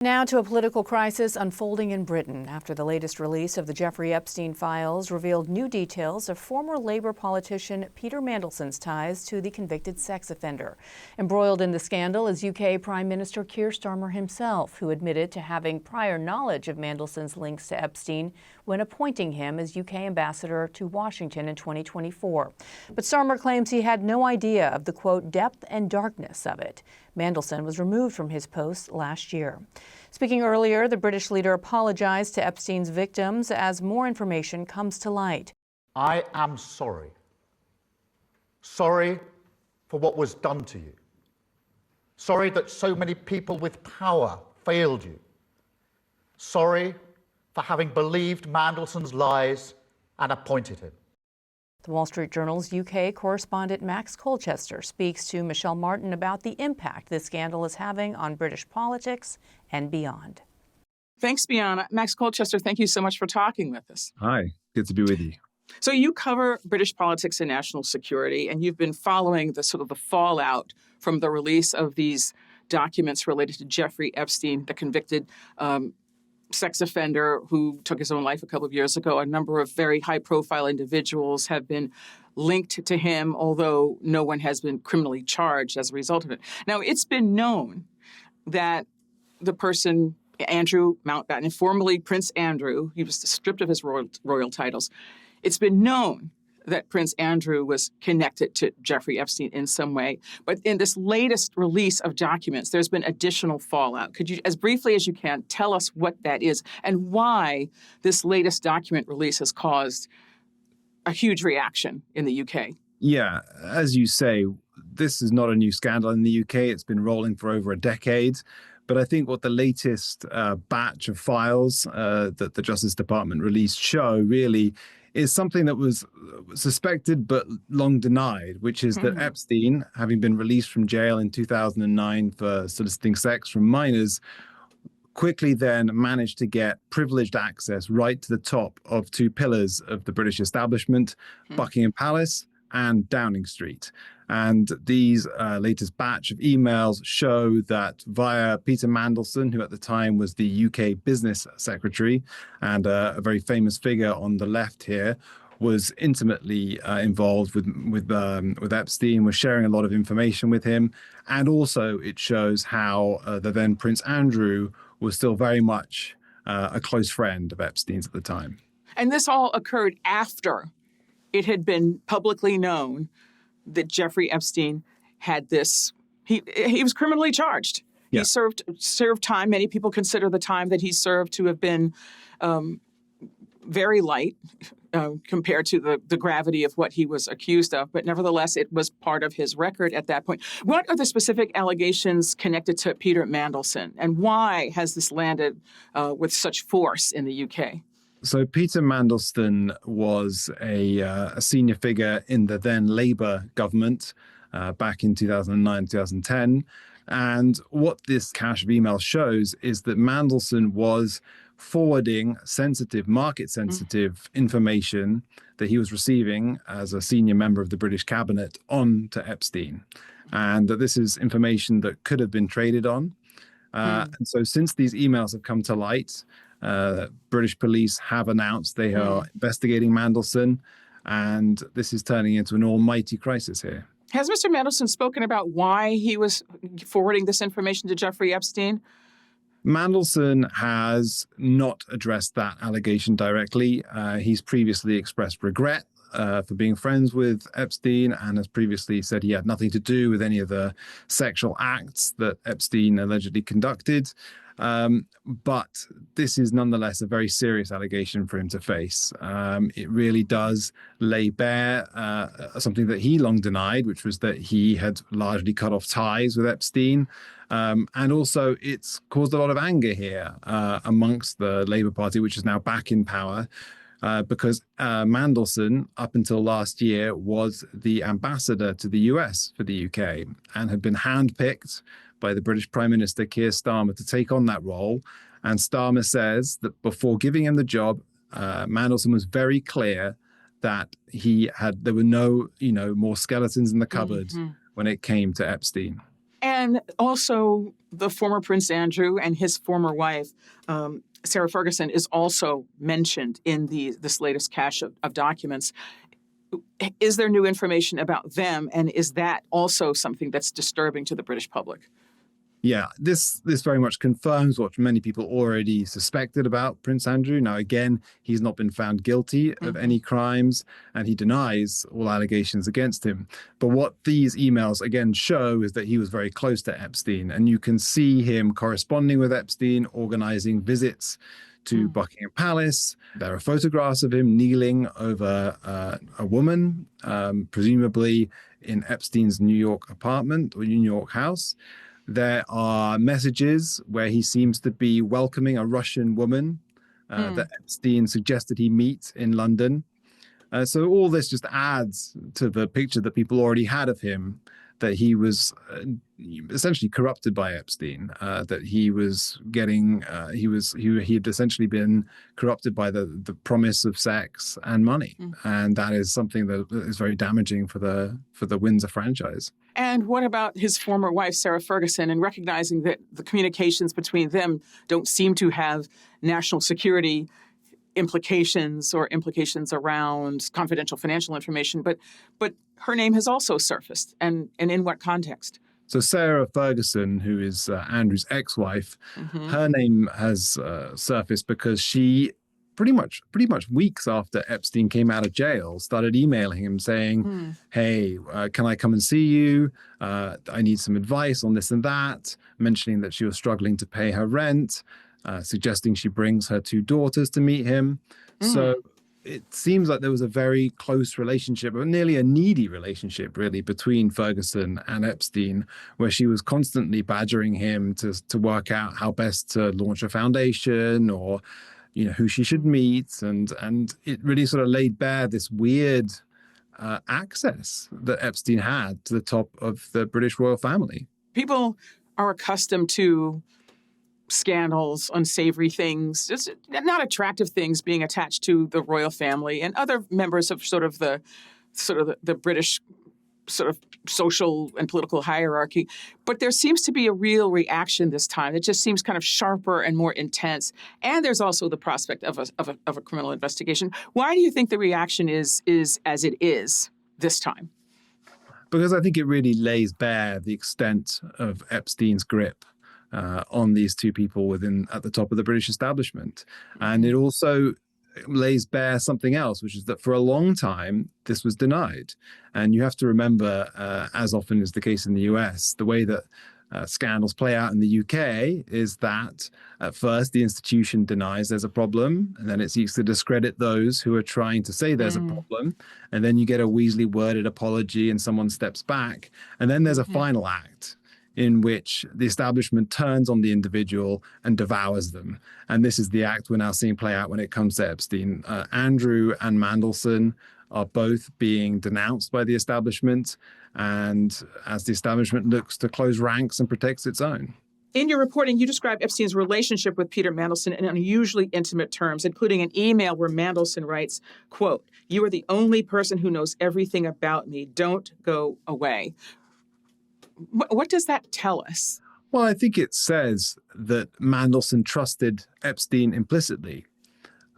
Now to a political crisis unfolding in Britain after the latest release of the Jeffrey Epstein files revealed new details of former Labour politician Peter Mandelson's ties to the convicted sex offender. Embroiled in the scandal is UK Prime Minister Keir Starmer himself, who admitted to having prior knowledge of Mandelson's links to Epstein when appointing him as UK ambassador to Washington in 2024. But Starmer claims he had no idea of the, quote, depth and darkness of it. Mandelson was removed from his post last year. Speaking earlier, the British leader apologized to Epstein's victims as more information comes to light. I am sorry. Sorry for what was done to you. Sorry that so many people with power failed you. Sorry for having believed Mandelson's lies and appointed him. The Wall Street Journal's UK correspondent Max Colchester speaks to Michelle Martin about the impact this scandal is having on British politics and beyond. Thanks, Bianna. Max Colchester, thank you so much for talking with us. Hi, good to be with you. So you cover British politics and national security, and you've been following the fallout from the release of these documents related to Jeffrey Epstein, the convicted sex offender who took his own life a couple of years ago. A number of very high-profile individuals have been linked to him, although no one has been criminally charged as a result of it. Now, it's been known that the person, Andrew Mountbatten, formerly Prince Andrew, he was stripped of his royal titles. It's been known that Prince Andrew was connected to Jeffrey Epstein in some way. But in this latest release of documents, there's been additional fallout. Could you, as briefly as you can, tell us what that is and why this latest document release has caused a huge reaction in the UK? Yeah, as you say, this is not a new scandal in the UK. It's been rolling for over a decade. But I think what the latest batch of files that the Justice Department released show really is something that was suspected but long denied, which is that Epstein, having been released from jail in 2009 for soliciting sex from minors, quickly then managed to get privileged access right to the top of two pillars of the British establishment, Buckingham Palace and Downing Street. And these latest batch of emails show that via Peter Mandelson, who at the time was the UK business secretary and a very famous figure on the left here, was intimately involved with Epstein, was sharing a lot of information with him. And also it shows how the then Prince Andrew was still very much a close friend of Epstein's at the time. And this all occurred after it had been publicly known that Jeffrey Epstein had this. He was criminally charged. Yeah. He served time. Many people consider the time that he served to have been very light compared to the gravity of what he was accused of. But nevertheless, it was part of his record at that point. What are the specific allegations connected to Peter Mandelson, and why has this landed with such force in the UK? So Peter Mandelson was a senior figure in the then Labour government back in 2009, 2010. And what this cache of emails shows is that Mandelson was forwarding market-sensitive information that he was receiving as a senior member of the British cabinet on to Epstein. And that this is information that could have been traded on. And so since these emails have come to light, British police have announced they are investigating Mandelson, and this is turning into an almighty crisis here. Has Mr. Mandelson spoken about why he was forwarding this information to Jeffrey Epstein? Mandelson has not addressed that allegation directly. He's previously expressed regret for being friends with Epstein and has previously said he had nothing to do with any of the sexual acts that Epstein allegedly conducted. But this is nonetheless a very serious allegation for him to face. It really does lay bare something that he long denied, which was that he had largely cut off ties with Epstein. And also it's caused a lot of anger here amongst the Labour Party, which is now back in power, because Mandelson, up until last year, was the ambassador to the US for the UK and had been handpicked by the British Prime Minister, Keir Starmer, to take on that role. And Starmer says that before giving him the job, Mandelson was very clear that there were no, more skeletons in the cupboard when it came to Epstein. And also the former Prince Andrew and his former wife, Sarah Ferguson, is also mentioned in this latest cache of documents. Is there new information about them, and is that also something that's disturbing to the British public? Yeah, this very much confirms what many people already suspected about Prince Andrew. Now, again, he's not been found guilty of any crimes, and he denies all allegations against him. But what these emails, again, show is that he was very close to Epstein, and you can see him corresponding with Epstein, organizing visits to Buckingham Palace. There are photographs of him kneeling over a woman, presumably in Epstein's New York apartment or New York house. There are messages where he seems to be welcoming a Russian woman that Epstein suggested he meet in London. So all this just adds to the picture that people already had of him, that he was essentially corrupted by Epstein, that he was getting, he had essentially been corrupted by the promise of sex and money. And that is something that is very damaging for the Windsor franchise. And what about his former wife, Sarah Ferguson, and recognizing that the communications between them don't seem to have national security implications or implications around confidential financial information, but her name has also surfaced, and in what context? So Sarah Ferguson, who is Andrew's ex-wife, her name has surfaced because she pretty much weeks after Epstein came out of jail, started emailing him saying, hey, can I come and see you? I need some advice on this and that, mentioning that she was struggling to pay her rent, suggesting she brings her 2 daughters to meet him. So it seems like there was a very close relationship, or nearly a needy relationship, really, between Ferguson and Epstein, where she was constantly badgering him to work out how best to launch a foundation, or who she should meet, and it really sort of laid bare this weird access that Epstein had to the top of the British royal family. People are accustomed to scandals, unsavory things, just not attractive things being attached to the royal family and other members of the British sort of social and political hierarchy. But there seems to be a real reaction this time. It just seems kind of sharper and more intense. And there's also the prospect of a criminal investigation. Why do you think the reaction is as it is this time? Because I think it really lays bare the extent of Epstein's grip on these 2 people at the top of the British establishment. And it also lays bare something else, which is that for a long time, this was denied. And you have to remember, as often is the case in the US, the way that scandals play out in the UK is that at first the institution denies there's a problem, and then it seeks to discredit those who are trying to say there's a problem. And then you get a weaselly worded apology and someone steps back. And then there's a final act in which the establishment turns on the individual and devours them. And this is the act we're now seeing play out when it comes to Epstein. Andrew and Mandelson are both being denounced by the establishment, and as the establishment looks to close ranks and protects its own. In your reporting, you describe Epstein's relationship with Peter Mandelson in unusually intimate terms, including an email where Mandelson writes, quote, "You are the only person who knows everything about me. Don't go away." What does that tell us? Well, I think it says that Mandelson trusted Epstein implicitly.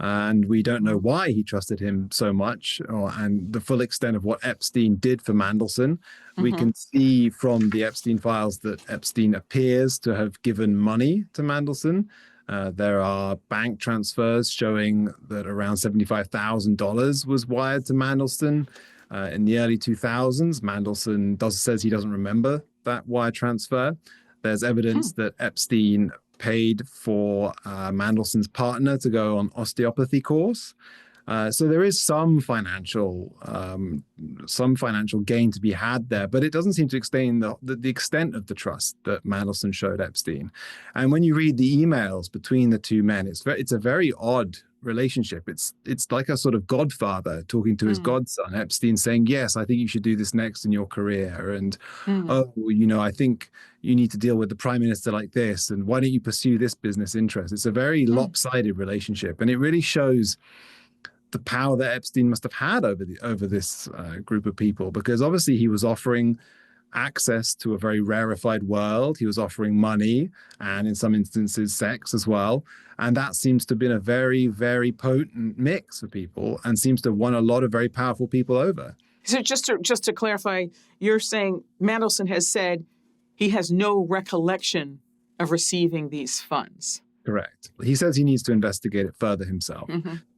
And we don't know why he trusted him so much, and the full extent of what Epstein did for Mandelson. We can see from the Epstein files that Epstein appears to have given money to Mandelson. There are bank transfers showing that around $75,000 was wired to Mandelson. In the early 2000s, Mandelson says he doesn't remember that wire transfer. There's evidence that Epstein paid for Mandelson's partner to go on osteopathy course. So there is some financial gain to be had there, but it doesn't seem to explain the extent of the trust that Mandelson showed Epstein. And when you read the emails between the 2 men, it's a very odd relationship. It's like a sort of godfather talking to his godson, Epstein, saying, yes, I think you should do this next in your career. And, I think you need to deal with the prime minister like this. And why don't you pursue this business interest? It's a very lopsided relationship. And it really shows the power that Epstein must have had over this group of people, because obviously he was offering access to a very rarefied world. He was offering money and in some instances sex as well. And that seems to have been a very, very potent mix for people and seems to have won a lot of very powerful people over. So just to clarify, you're saying Mandelson has said he has no recollection of receiving these funds. Correct. He says he needs to investigate it further himself.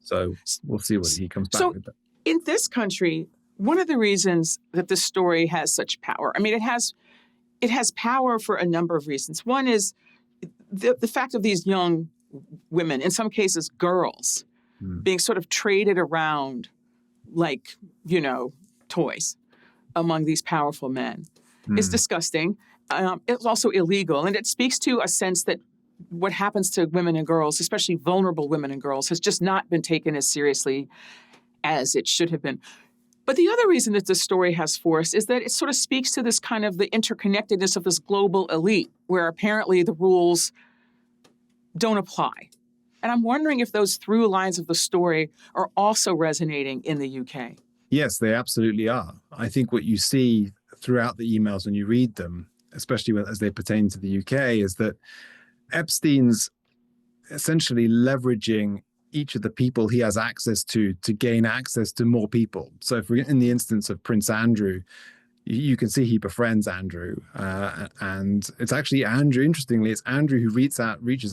So we'll see what he comes back with. In this country, one of the reasons that this story has such power, I mean, it has power for a number of reasons. One is the fact of these young women, in some cases girls, being sort of traded around like, toys among these powerful men is disgusting. It's also illegal. And it speaks to a sense that what happens to women and girls, especially vulnerable women and girls, has just not been taken as seriously as it should have been. But the other reason that this story has force is that it sort of speaks to this kind of the interconnectedness of this global elite, where apparently the rules don't apply. And I'm wondering if those through lines of the story are also resonating in the UK. Yes, they absolutely are. I think what you see throughout the emails when you read them, especially as they pertain to the UK, is that Epstein's essentially leveraging each of the people he has access to gain access to more people. So in the instance of Prince Andrew, you can see he befriends Andrew. And it's actually Andrew, interestingly, it's Andrew who reaches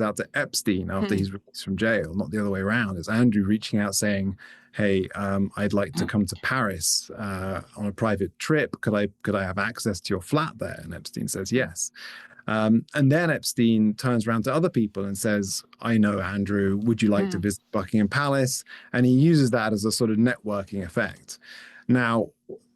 out to Epstein after he's released from jail, not the other way around. It's Andrew reaching out saying, hey, I'd like to come to Paris on a private trip. Could I have access to your flat there? And Epstein says yes. And then Epstein turns around to other people and says, I know Andrew, would you like to visit Buckingham Palace? And he uses that as a sort of networking effect. Now,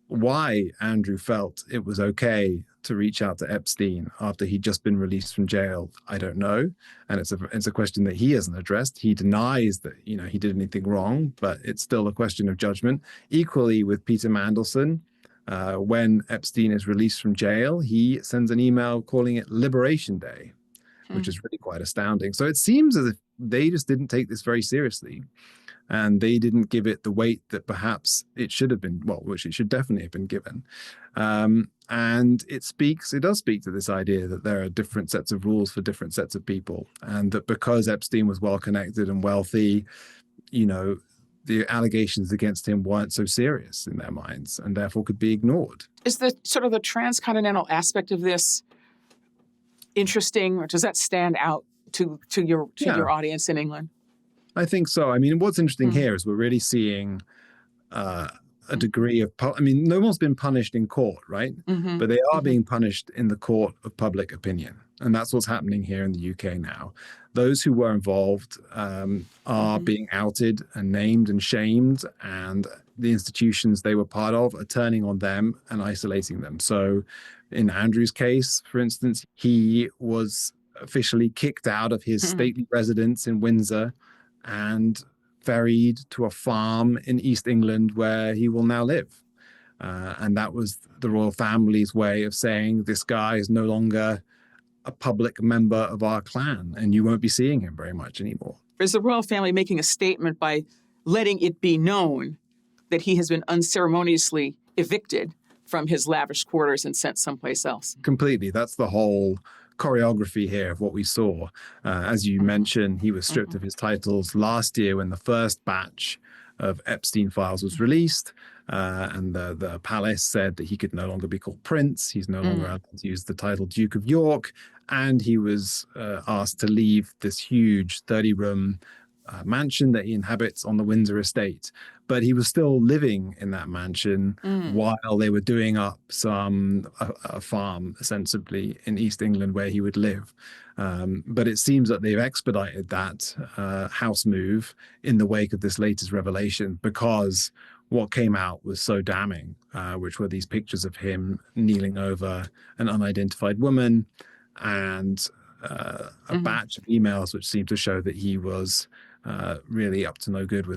why Andrew felt it was okay to reach out to Epstein after he'd just been released from jail, I don't know. And it's a question that he hasn't addressed. He denies that, he did anything wrong, but it's still a question of judgment. Equally with Peter Mandelson, when Epstein is released from jail, he sends an email calling it Liberation Day, which is really quite astounding. So it seems as if they just didn't take this very seriously. And they didn't give it the weight that perhaps it should have been, which it should definitely have been given. And it does speak to this idea that there are different sets of rules for different sets of people. And that because Epstein was well-connected and wealthy, the allegations against him weren't so serious in their minds and therefore could be ignored. Is the sort of the transcontinental aspect of this interesting, or does that stand out to your audience in England? I think so. I mean, what's interesting here is we're really seeing a degree of, no one's been punished in court, right? But they are being punished in the court of public opinion. And that's what's happening here in the UK now. Those who were involved are being outed and named and shamed, and the institutions they were part of are turning on them and isolating them. So in Andrew's case, for instance, he was officially kicked out of his stately residence in Windsor and ferried to a farm in East England where he will now live. And that was the royal family's way of saying this guy is no longer a public member of our clan and you won't be seeing him very much anymore. Is the royal family making a statement by letting it be known that he has been unceremoniously evicted from his lavish quarters and sent someplace else? Completely. That's the whole choreography here of what we saw. As you mentioned, he was stripped of his titles last year when the first batch of Epstein files was released, and the palace said that he could no longer be called Prince. He's no longer allowed to use the title Duke of York, and he was asked to leave this huge 30-room mansion that he inhabits on the Windsor estate. But he was still living in that mansion while they were doing up a farm, ostensibly, in East England where he would live. But it seems that they've expedited that house move in the wake of this latest revelation, because what came out was so damning, which were these pictures of him kneeling over an unidentified woman and a batch of emails which seemed to show that he was really up to no good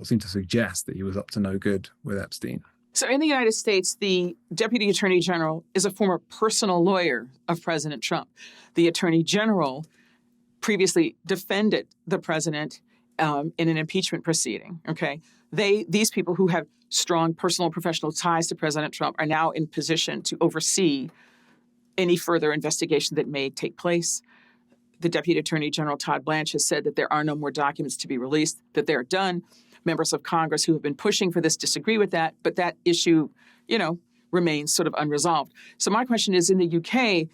seemed to suggest that he was up to no good with Epstein. So in the United States, the Deputy Attorney General is a former personal lawyer of President Trump. The Attorney General previously defended the president in an impeachment proceeding. Okay, these people who have strong personal professional ties to President Trump are now in position to oversee any further investigation that may take place. The Deputy Attorney General Todd Blanche has said that there are no more documents to be released, that they're done. Members of Congress who have been pushing for this disagree with that, but that issue, remains sort of unresolved. So my question is, in the UK,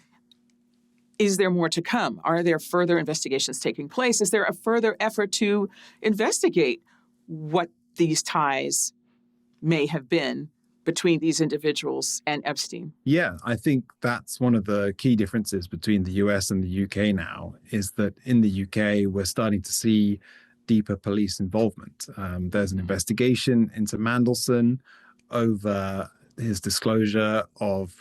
is there more to come? Are there further investigations taking place? Is there a further effort to investigate what these ties may have been between these individuals and Epstein? Yeah, I think that's one of the key differences between the US and the UK now, is that in the UK, we're starting to see deeper police involvement. There's an investigation into Mandelson over his disclosure of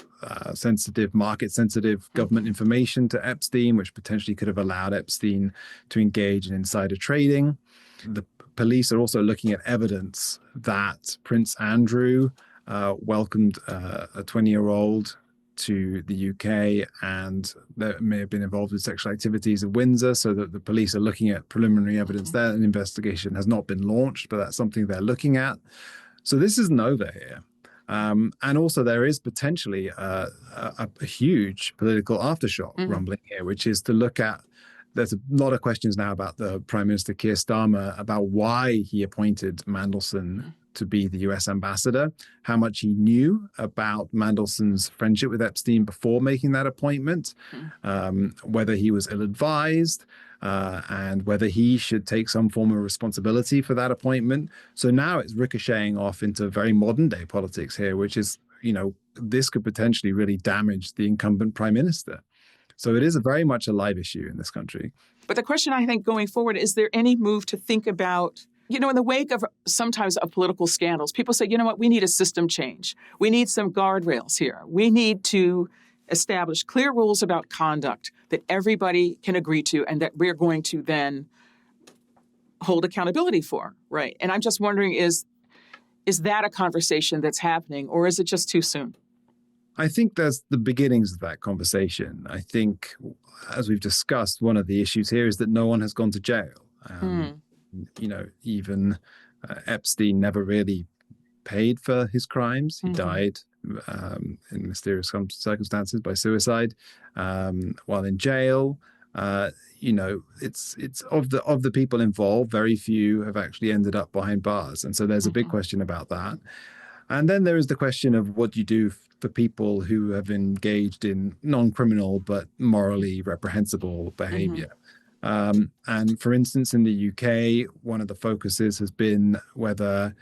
market-sensitive government information to Epstein, which potentially could have allowed Epstein to engage in insider trading. The police are also looking at evidence that Prince Andrew welcomed a 20-year-old to the UK and that may have been involved with sexual activities at Windsor, so that the police are looking at preliminary evidence there. An investigation has not been launched, but that's something they're looking at. So this isn't over here. And also there is potentially a huge political aftershock rumbling here, which is to look at, there's a lot of questions now about the Prime Minister Keir Starmer about why he appointed Mandelson to be the US ambassador, how much he knew about Mandelson's friendship with Epstein before making that appointment, whether he was ill-advised, and whether he should take some form of responsibility for that appointment. So now it's ricocheting off into very modern day politics here, which is, this could potentially really damage the incumbent prime minister. So it is very much a live issue in this country. But the question I think going forward, is there any move to think about, in the wake of sometimes of political scandals, people say, we need a system change. We need some guardrails here. We need to establish clear rules about conduct that everybody can agree to and that we're going to then hold accountability for, right? And I'm just wondering, is that a conversation that's happening, or is it just too soon? I think there's the beginnings of that conversation. I think, as we've discussed, one of the issues here is that no one has gone to jail. Even Epstein never really paid for his crimes. He died in mysterious circumstances by suicide while in jail. It's of the people involved, very few have actually ended up behind bars. And so there's a big question about that. And then there is the question of what you do for people who have engaged in non-criminal but morally reprehensible behavior. And for instance, in the UK, one of the focuses has been whether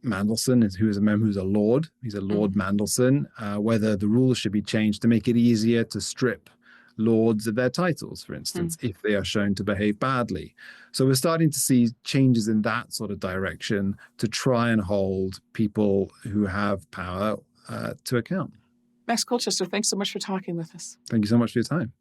Mandelson, who's a Lord, he's a Lord Mandelson, whether the rules should be changed to make it easier to strip lords of their titles, for instance, if they are shown to behave badly. So we're starting to see changes in that sort of direction to try and hold people who have power to account. Max Colchester, thanks so much for talking with us. Thank you so much for your time.